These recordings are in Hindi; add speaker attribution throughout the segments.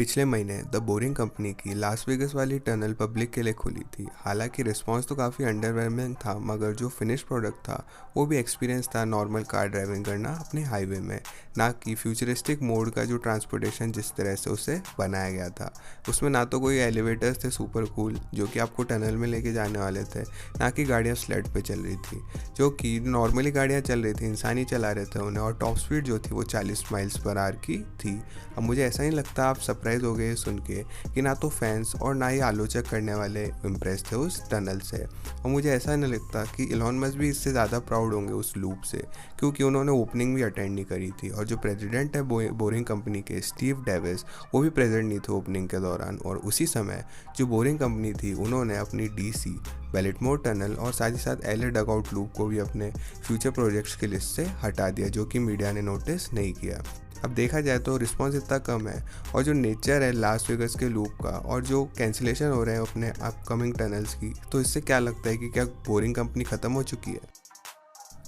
Speaker 1: पिछले महीने द बोरिंग कंपनी की लास वेगस वाली टनल पब्लिक के लिए खुली थी। हालांकि रिस्पांस तो काफ़ी अंडरवेलमिंग था, मगर जो फिनिश प्रोडक्ट था वो भी एक्सपीरियंस था नॉर्मल कार ड्राइविंग करना अपने हाईवे में, ना कि फ्यूचरिस्टिक मोड का जो ट्रांसपोर्टेशन जिस तरह से उसे बनाया गया था। उसमें ना तो कोई एलिवेटर्स थे सुपर कूल जो कि आपको टनल में लेके जाने वाले थे, ना कि गाड़ियाँ स्लेड पे चल रही थी। जो कि नॉर्मली गाड़ियाँ चल रही थी, इंसान ही चला रहे थे उन्हें, और टॉप स्पीड जो थी वो 40 माइल्स पर आवर की थी। अब मुझे ऐसा नहीं लगता आप सरप्राइज हो गए सुन के कि ना तो फैंस और ना ही आलोचक करने वाले इम्प्रेस थे उस टनल से। और मुझे ऐसा नहीं लगता कि इलॉन मस्क भी इससे ज़्यादा प्राउड होंगे उस लूप से, क्योंकि उन्होंने ओपनिंग भी अटेंड नहीं करी थी। और जो प्रेसिडेंट है बोरिंग कंपनी के, स्टीव डेविस, वो भी प्रेजेंट नहीं थे ओपनिंग के दौरान। और उसी समय जो बोरिंग कंपनी थी उन्होंने अपनी डीसी बेलिटमोर टनल और साथ ही साथ एलए डगआउट लूप को भी अपने फ्यूचर प्रोजेक्ट्स की लिस्ट से हटा दिया, जो कि मीडिया ने नोटिस नहीं किया। अब देखा जाए तो रिस्पांस इतना कम है, और जो नेचर है लास वेगस के लूप का और जो कैंसिलेशन हो रहे हैं अपने अपकमिंग टनल्स की, तो इससे क्या लगता है कि क्या बोरिंग कंपनी ख़त्म हो चुकी है?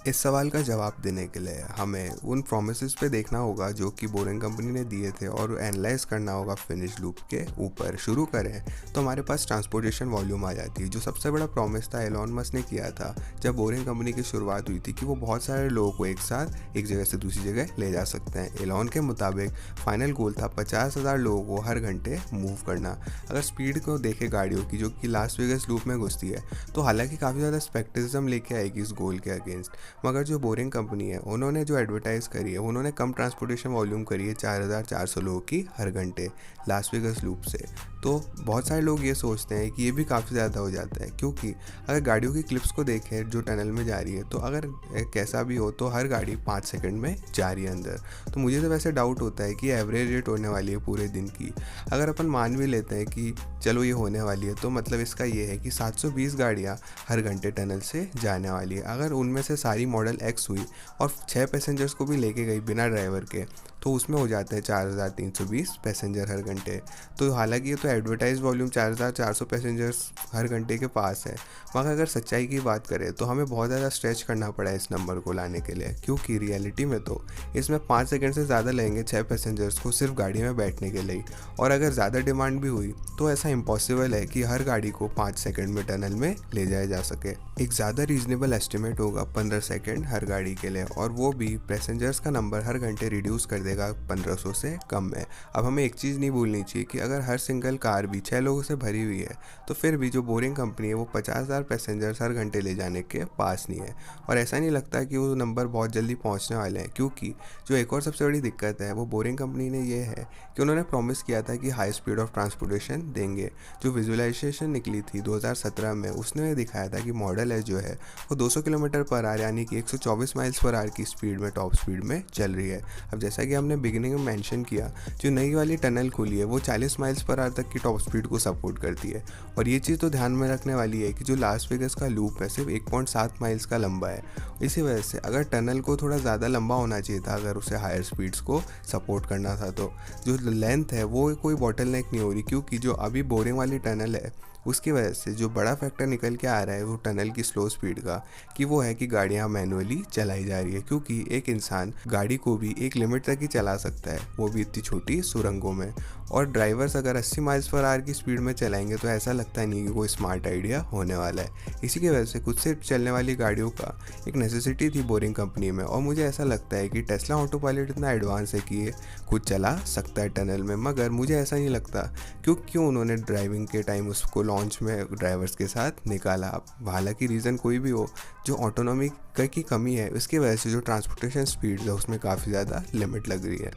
Speaker 1: इस सवाल का जवाब देने के लिए हमें उन प्रोमिसेस पे देखना होगा जो कि बोरिंग कंपनी ने दिए थे, और एनालाइज करना होगा फिनिश लूप के ऊपर। शुरू करें तो हमारे पास ट्रांसपोर्टेशन वॉल्यूम आ जाती है। जो सबसे बड़ा प्रॉमिस था एलॉन मस्क ने किया था जब बोरिंग कंपनी की शुरुआत हुई थी कि वो बहुत सारे लोगों को एक साथ एक जगह से दूसरी जगह ले जा सकते हैं। एलॉन के मुताबिक फाइनल गोल था 50,000 लोगों को हर घंटे मूव करना। अगर स्पीड को देखे गाड़ियों की जो कि लास वेगस लूप में घुसती है, तो हालांकि काफ़ी ज़्यादा स्पेक्टिज्म लेके आएगी इस गोल के अगेंस्ट, मगर जो बोरिंग कंपनी है उन्होंने जो एडवर्टाइज़ करी है, उन्होंने कम ट्रांसपोर्टेशन वॉल्यूम करी है 4,400 लोगों की हर घंटे लास वेगस लूप से। तो बहुत सारे लोग ये सोचते हैं कि ये भी काफ़ी ज़्यादा हो जाता है, क्योंकि अगर गाड़ियों की क्लिप्स को देखें जो टनल में जा रही है, तो अगर कैसा भी हो तो हर गाड़ी 5 सेकंड में जा रही है अंदर। तो मुझे तो वैसे डाउट होता है कि एवरेज रेट होने वाली है पूरे दिन की। अगर अपन मान भी लेते हैं कि चलो ये होने वाली है, तो मतलब इसका ये है कि 720 गाड़ियाँ हर घंटे टनल से जाने वाली है। अगर उनमें से सारी मॉडल एक्स हुई और 6 पैसेंजर्स को भी लेके गई बिना ड्राइवर के, तो उसमें हो जाता है 4,320 पैसेंजर हर घंटे। तो हालांकि ये तो एडवर्टाइज वॉल्यूम 4,400 पैसेंजर्स हर घंटे के पास है, मगर अगर सच्चाई की बात करें तो हमें बहुत ज़्यादा स्ट्रेच करना पड़ा इस नंबर को लाने के लिए, क्योंकि रियलिटी में तो इसमें 5 सेकंड से ज़्यादा लगेंगे 6 पैसेंजर्स को सिर्फ गाड़ी में बैठने के लिए। और अगर ज़्यादा डिमांड भी हुई तो ऐसा इम्पॉसिबल है कि हर गाड़ी को 5 सेकंड में टनल में ले जाया जा सके। एक ज़्यादा रीजनेबल एस्टिमेट होगा 15 सेकंड हर गाड़ी के लिए, और वो भी पैसेंजर्स का नंबर हर घंटे रिड्यूस कर देगा 1500 से कम में। अब हमें एक चीज़ नहीं भूलनी चाहिए कि अगर हर सिंगल कार भी 6 लोगों से भरी हुई है, तो फिर भी जो बोरिंग कंपनी है वो 50,000 पैसेंजर्स हर घंटे ले जाने के पास नहीं है। और ऐसा नहीं लगता कि वो नंबर बहुत जल्दी पहुंचने वाले हैं, क्योंकि जो एक और सबसे बड़ी दिक्कत है वो बोरिंग कंपनी ने ये है कि उन्होंने प्रॉमिस किया था कि हाई स्पीड ऑफ ट्रांसपोर्टेशन देंगे। जो विजुअलाइजेशन निकली थी 2017 में, उसने दिखाया था कि मॉडल है जो है वो 200 किलोमीटर पर आवर यानी कि 124 माइल्स पर आवर की स्पीड में, टॉप स्पीड में चल रही है। अब जैसा कि हमने बिगिनिंग में मेंशन किया, जो नई वाली टनल खुली है वो 40 माइल्स पर आवर तक की टॉप स्पीड को सपोर्ट करती है। और ये चीज़ तो ध्यान में रखने वाली है कि जो लास वेगस का लूप है सिर्फ 1.7 माइल्स का लंबा है। इसी वजह से अगर टनल को थोड़ा ज़्यादा लंबा होना चाहिए था, अगर उसे हायर स्पीड्स को सपोर्ट करना था, तो जो लेंथ है वो कोई बॉटल नेक नहीं हो रही, क्योंकि जो अभी बोरिंग वाली टनल है उसकी वजह से जो बड़ा फैक्टर निकल के आ रहा है वो टनल की स्लो स्पीड का, कि वो है कि गाड़ियाँ मैनुअली चलाई जा रही है। क्योंकि एक इंसान गाड़ी को भी एक लिमिट तक ही चला सकता है, वो भी इतनी छोटी सुरंगों में। और ड्राइवर्स अगर 80 माइल्स पर आवर की स्पीड में चलाएंगे तो ऐसा लगता नहीं कि कोई स्मार्ट आइडिया होने वाला है। इसी की वजह से खुद से चलने वाली गाड़ियों का एक नेसेसिटी थी बोरिंग कंपनी में। और मुझे ऐसा लगता है कि टेस्ला ऑटो पायलट इतना एडवांस है कि ये खुद चला सकता है टनल में, मगर मुझे ऐसा नहीं लगता क्यों उन्होंने ड्राइविंग के टाइम उसको लॉन्च में ड्राइवर्स के साथ निकाला। अब हालांकि रीज़न कोई भी हो, जो ऑटोनॉमी की कमी है उसकी वजह से जो ट्रांसपोर्टेशन स्पीड है उसमें काफ़ी ज़्यादा लिमिट लग रही है।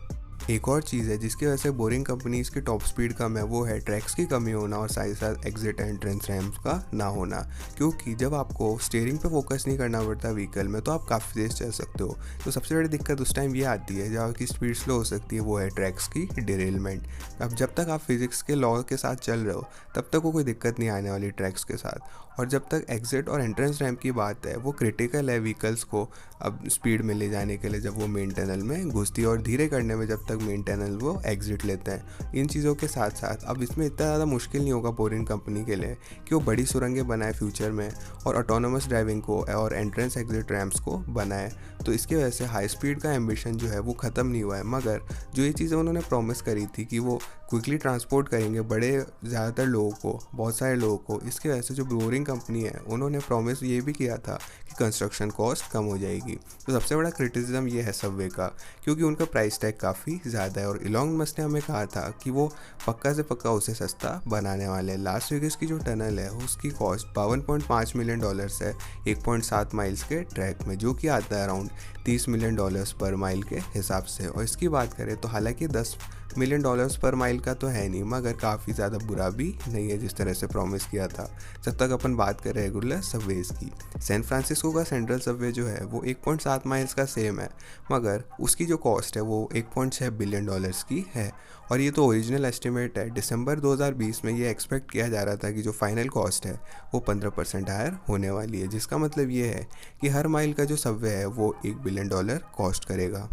Speaker 1: एक और चीज़ है जिसकी वजह से बोरिंग कंपनीज़ की टॉप स्पीड कम है, वो है ट्रैक्स की कमी होना और साथ ही साथ एग्जिट एंट्रेंस रैम्प्स का ना होना। क्योंकि जब आपको स्टीयरिंग पे फोकस नहीं करना पड़ता व्हीकल में, तो आप काफ़ी तेज चल सकते हो। तो सबसे बड़ी दिक्कत उस टाइम ये आती है जब आपकी स्पीड स्लो हो सकती है, वो है ट्रैक्स की डिरेलमेंट। अब जब तक आप फिजिक्स के लॉ के साथ चल रहे हो तब तक वो कोई दिक्कत नहीं आने वाली ट्रैक्स के साथ। और जब तक एग्जिट और एंट्रेंस रैम्प की बात है, वो क्रिटिकल है व्हीकल्स को अब स्पीड में ले जाने के लिए जब वो मेन टनल में घुसती है और धीरे करने में जब तक मेन टनल वो एग्जिट लेते हैं। इन चीज़ों के साथ साथ अब इसमें इतना ज़्यादा मुश्किल नहीं होगा बोरिंग कंपनी के लिए कि वो बड़ी सुरंगें बनाए फ्यूचर में और ऑटोनोमस ड्राइविंग को और एंट्रेंस एग्जिट रैम्प्स को बनाए। तो इसकी वजह से हाई स्पीड का एम्बिशन जो है वो ख़त्म नहीं हुआ है, मगर जो ये चीज़ें उन्होंने प्रॉमिस करी थी कि वो क्विकली ट्रांसपोर्ट करेंगे बड़े ज़्यादातर लोगों को, बहुत सारे लोगों को, इसकी वजह से जो बोरिंग कंपनी है उन्होंने प्रॉमिस ये भी किया था कि कंस्ट्रक्शन कॉस्ट कम हो जाएगी। तो सबसे बड़ा क्रिटिसिज्म ये है सबवे का, क्योंकि उनका प्राइस टैग काफ़ी ज़्यादा है और इलॉन मस्क ने हमें कहा था कि वो पक्का से पक्का उसे सस्ता बनाने वाले हैं। लास वेगास की जो टनल है उसकी कॉस्ट $52.5 मिलियन है 1.7 माइल्स के ट्रैक में, जो कि आता है अराउंड $30 मिलियन पर माइल के हिसाब से। और इसकी बात करें तो हालांकि $10 मिलियन पर माइल का तो है नहीं, मगर काफ़ी ज़्यादा बुरा भी नहीं है जिस तरह से प्रॉमिस किया था। जब तक अपन बात करें रेगुलर सबवेज की, सैन फ्रांसिस्को का सेंट्रल सबवे जो है वो 1.7 माइल्स का सेम है, मगर उसकी जो कॉस्ट है वो $1.6 बिलियन की है। और ये तो ओरिजिनल एस्टिमेट है। दिसंबर 2020 में ये एक्सपेक्ट किया जा रहा था कि जो फाइनल कॉस्ट है वो 15% हायर होने वाली है, जिसका मतलब ये है कि हर माइल का जो सबवे है वो $1 बिलियन कॉस्ट करेगा।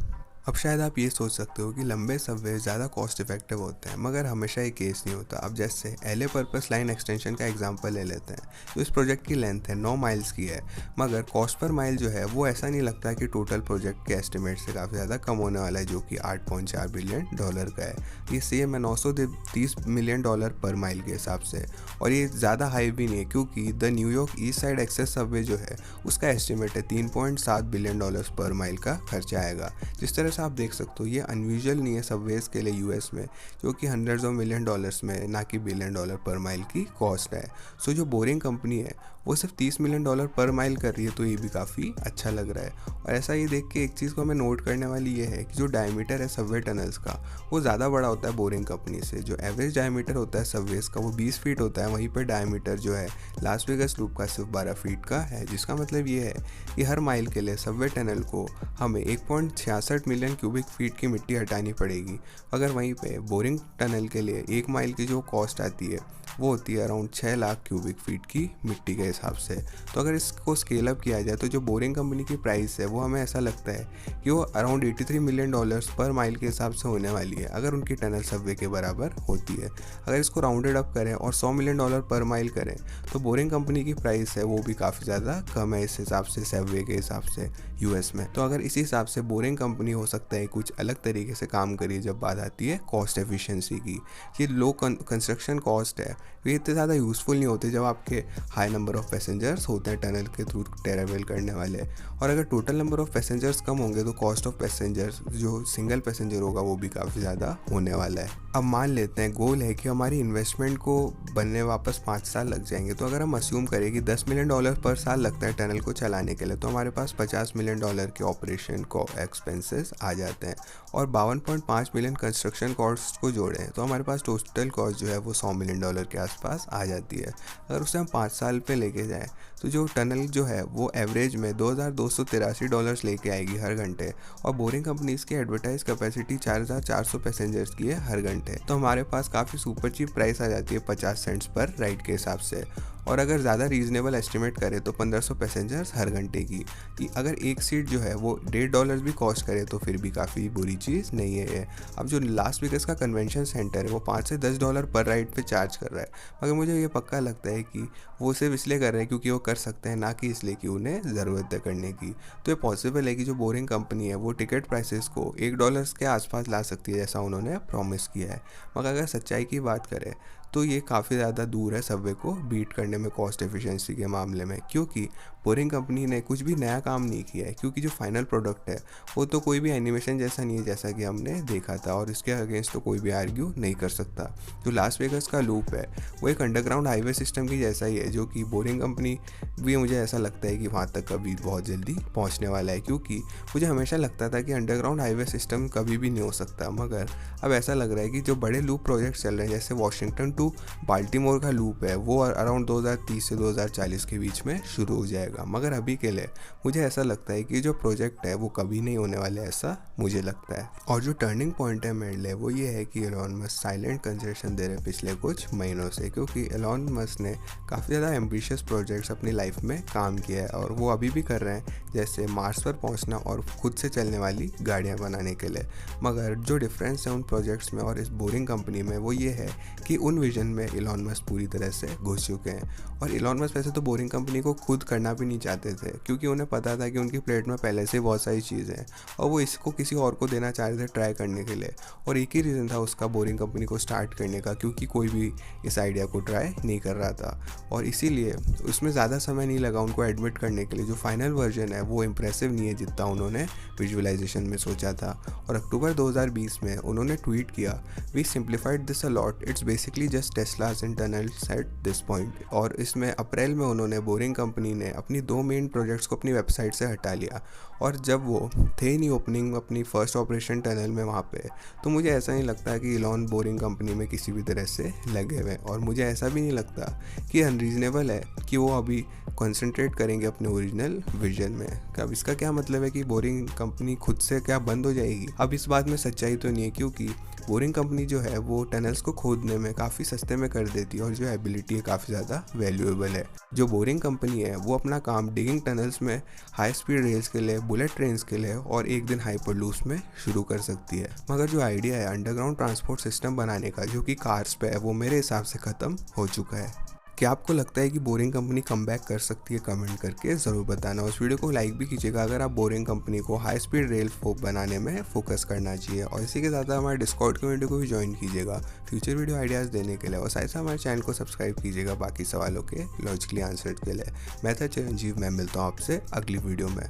Speaker 1: अब शायद आप ये सोच सकते हो कि लंबे सबवे ज़्यादा कॉस्ट इफेक्टिव होते हैं, मगर हमेशा ये केस नहीं होता। अब जैसे LA पर्पस लाइन एक्सटेंशन का एग्जांपल ले लेते हैं, तो इस प्रोजेक्ट की लेंथ है 9 माइल्स की है, मगर कॉस्ट पर माइल जो है वो ऐसा नहीं लगता कि टोटल प्रोजेक्ट के एस्टिमेट से काफ़ी ज़्यादा कम होने वाला है, जो कि $8.4 बिलियन का है। ये सेम है $930 मिलियन पर माइल के हिसाब से, और ये ज़्यादा हाई भी नहीं है, क्योंकि the New York east side access subway जो है उसका एस्टिमेट है $3.7 बिलियन पर माइल का खर्चा आएगा। जिस तरह आप देख सकते हो ये अनयूजुअल नहीं है सबवेज के लिए यूएस में, जो कि $100 मिलियन में, ना कि $1 बिलियन पर माइल की कॉस्ट है। सो जो बोरिंग कंपनी है वो सिर्फ $30 मिलियन पर माइल कर रही है, तो ये भी काफ़ी अच्छा लग रहा है। और ऐसा ये देख के एक चीज़ को हमें नोट करने वाली ये है कि जो डायमीटर है सबवे टनल्स का वो ज़्यादा बड़ा होता है बोरिंग कंपनी से। जो एवरेज डायमीटर होता है सबवेज का वो 20 फीट होता है, वहीं पर डायमीटर जो है लास वेगास लूप का सिर्फ 12 फीट का है, जिसका मतलब ये है कि हर माइल के लिए सबवे टनल को हमें 1.66 मिलियन क्यूबिक फीट की मिट्टी हटानी पड़ेगी। अगर वहीं पे बोरिंग टनल के लिए 1 माइल की जो कॉस्ट आती है वो होती है अराउंड 6 लाख क्यूबिक फीट की मिट्टी के हिसाब से। तो अगर इसको स्केल अप किया जाए तो जो बोरिंग कंपनी की प्राइस है वो हमें ऐसा लगता है कि वो अराउंड $83 मिलियन पर माइल के हिसाब से होने वाली है, अगर उनकी टनल सबवे के बराबर होती है। अगर इसको राउंडेड अप करें और $100 मिलियन पर माइल करें तो बोरिंग कंपनी की प्राइस है वो भी काफ़ी ज़्यादा कम है इस हिसाब से, सबवे के हिसाब से यूएस में। तो अगर इसी हिसाब से बोरिंग कंपनी हो सकता है कुछ अलग तरीके से काम करिए जब बात आती है कॉस्ट एफिशिएंसी की। ये लो कंस्ट्रक्शन कॉस्ट है ये इतने ज़्यादा यूज़फुल नहीं होते जब आपके हाई नंबर ऑफ पैसेंजर्स होते हैं टनल के थ्रू ट्रैवल करने वाले, और अगर टोटल नंबर ऑफ पैसेंजर्स कम होंगे तो कॉस्ट ऑफ पैसेंजर्स जो सिंगल पैसेंजर होगा वो भी काफ़ी ज़्यादा होने वाला है। अब मान लेते हैं गोल है कि हमारी इन्वेस्टमेंट को बनने वापस 5 साल लग जाएंगे, तो अगर हम अस्यूम करें कि $10 मिलियन पर साल लगता है टनल को चलाने के लिए, तो हमारे पास $50 मिलियन के ऑपरेशन को एक्सपेंसेस आ जाते हैं, और 52.5 मिलियन कंस्ट्रक्शन कॉस्ट को जोड़ें तो हमारे पास टोटल कॉस्ट जो है वो $100 मिलियन के आसपास आ जाती है। अगर उसे हम 5 साल पे लेके जाएं तो जो टनल जो है वो एवरेज में $2283 लेके आएगी हर घंटे, और बोरिंग कंपनीज की एडवर्टाइज कैपेसिटी 4400 पैसेंजर्स की है हर घंटे। तो हमारे पास काफ़ी सुपर चीप प्राइस आ जाती है 50 सेंट्स पर राइड के हिसाब से। और अगर ज़्यादा रीजनेबल एस्टिमेट करें तो 1500 पैसेंजर्स हर घंटे की, कि अगर एक सीट जो है वो $1.5 भी कॉस्ट करे तो फिर भी काफ़ी बुरी चीज़ नहीं है ये। अब जो लास वेगास का कन्वेंशन सेंटर है वो $5 से $10 पर राइड पे चार्ज कर रहा है, मगर मुझे ये पक्का लगता है कि वो सिर्फ इसलिए कर रहे हैं क्योंकि वो कर सकते हैं, ना कि इसलिए कि उन्हें ज़रूरत है करने की। तो ये पॉसिबल है कि जो बोरिंग कंपनी है वो टिकट प्राइसेस को $1 के आसपास ला सकती है जैसा उन्होंने प्रॉमिस किया है, मगर अगर सच्चाई की बात करें तो ये काफ़ी ज़्यादा दूर है सबवे को बीट करने में कॉस्ट एफिशिएंसी के मामले में, क्योंकि बोरिंग कंपनी ने कुछ भी नया काम नहीं किया है। क्योंकि जो फाइनल प्रोडक्ट है वो तो कोई भी एनिमेशन जैसा नहीं है जैसा कि हमने देखा था, और इसके अगेंस्ट तो कोई भी आर्ग्यू नहीं कर सकता। जो लास वेगास का लूप है वो एक अंडरग्राउंड हाईवे सिस्टम की जैसा ही है, जो कि बोरिंग कंपनी भी मुझे ऐसा लगता है कि वहाँ तक कभी बहुत जल्दी पहुँचने वाला है, क्योंकि मुझे हमेशा लगता था कि अंडरग्राउंड हाईवे सिस्टम कभी भी नहीं हो सकता, मगर अब ऐसा लग रहा है कि जो बड़े लूप प्रोजेक्ट चल रहे हैं जैसे वाशिंगटन टू टू बाल्टीमोर का लूप है वो अराउंड 2030 से 2040 के बीच में शुरू हो जाएगा। मगर अभी के लिए मुझे ऐसा लगता है कि जो प्रोजेक्ट है वो कभी नहीं होने वाले, ऐसा मुझे लगता है। और जो टर्निंग पॉइंट है मेरे लिए वो ये है कि एलॉन मस्क साइलेंट कंसेशन दे रहे पिछले कुछ महीनों से, क्योंकि एलॉन मस्क ने काफ़ी ज़्यादा एम्बिशियस प्रोजेक्ट्स अपनी लाइफ में काम किया है और वो अभी भी कर रहे हैं, जैसे मार्स पर पहुंचना और खुद से चलने वाली गाड़ियां बनाने के लिए। मगर जो डिफरेंस है उन प्रोजेक्ट्स में और इस बोरिंग कंपनी में वो ये है कि उन विजन में एलॉन मस्क पूरी तरह से घुस चुके हैं। और एलॉन मस्क वैसे तो बोरिंग कंपनी को खुद करना भी नहीं चाहते थे, क्योंकि उन्हें पता था कि उनकी प्लेट में पहले से बहुत सारी चीज़ें हैं और वो इसको किसी और को देना चाह रहे थे ट्राई करने के लिए। और एक ही रीज़न था उसका बोरिंग कंपनी को स्टार्ट करने का, क्योंकि कोई भी इस आइडिया को ट्राई नहीं कर रहा था। और इसीलिए उसमें ज़्यादा समय नहीं लगा उनको एडमिट करने के लिए जो फाइनल वर्जन है वो इम्प्रेसिव नहीं है जितना उन्होंने विजुअलाइजेशन में सोचा था। और अक्टूबर 2020 में उन्होंने ट्वीट किया, we simplified this a lot, it's basically just Teslas in tunnels at this point. और इसमें अप्रैल में उन्होंने बोरिंग कंपनी ने अपनी 2 मेन प्रोजेक्ट्स को अपनी वेबसाइट से हटा लिया। और जब वो थे नहीं ओपनिंग अपनी फर्स्ट ऑपरेशन टनल में वहाँ पे, तो मुझे ऐसा नहीं लगता कि एलॉन बोरिंग कंपनी में किसी भी तरह से लगे हुए। और मुझे ऐसा भी नहीं लगता कि अनरीजनेबल है कि वो अभी कंसंट्रेट करेंगे अपने ओरिजिनल विजन में। अब इसका क्या मतलब है कि बोरिंग कंपनी खुद से क्या बंद हो जाएगी? अब इस बात में सच्चाई तो नहीं है, क्योंकि बोरिंग कंपनी जो है वो टनल्स को खोदने में काफ़ी सस्ते में कर देती है और जो एबिलिटी है काफ़ी ज़्यादा वैल्यूएबल है। जो बोरिंग कंपनी है वो अपना काम डिगिंग टनल्स में हाई स्पीड रेल्स के लिए, बुलेट ट्रेन्स के लिए और एक दिन हाइपरलूप्स में शुरू कर सकती है। मगर जो आइडिया है अंडरग्राउंड ट्रांसपोर्ट सिस्टम बनाने का जो कि कार्स पे है, वो मेरे हिसाब से ख़त्म हो चुका है। क्या आपको लगता है कि बोरिंग कंपनी कम बैक कर सकती है? कमेंट करके ज़रूर बताना। उस वीडियो को लाइक भी कीजिएगा अगर आप बोरिंग कंपनी को हाई स्पीड रेल बनाने में फोकस करना चाहिए। और इसी के साथ हमारे डिस्कॉर्ड कम्युनिटी को भी ज्वाइन कीजिएगा फ्यूचर वीडियो आइडियाज़ देने के लिए। और साथ ही हमारे चैनल को सब्सक्राइब कीजिएगा बाकी सवालों के लॉजिकली आंसर के लिए। मैं था चिरंजीव, मैं मिलता हूँ आपसे अगली वीडियो में।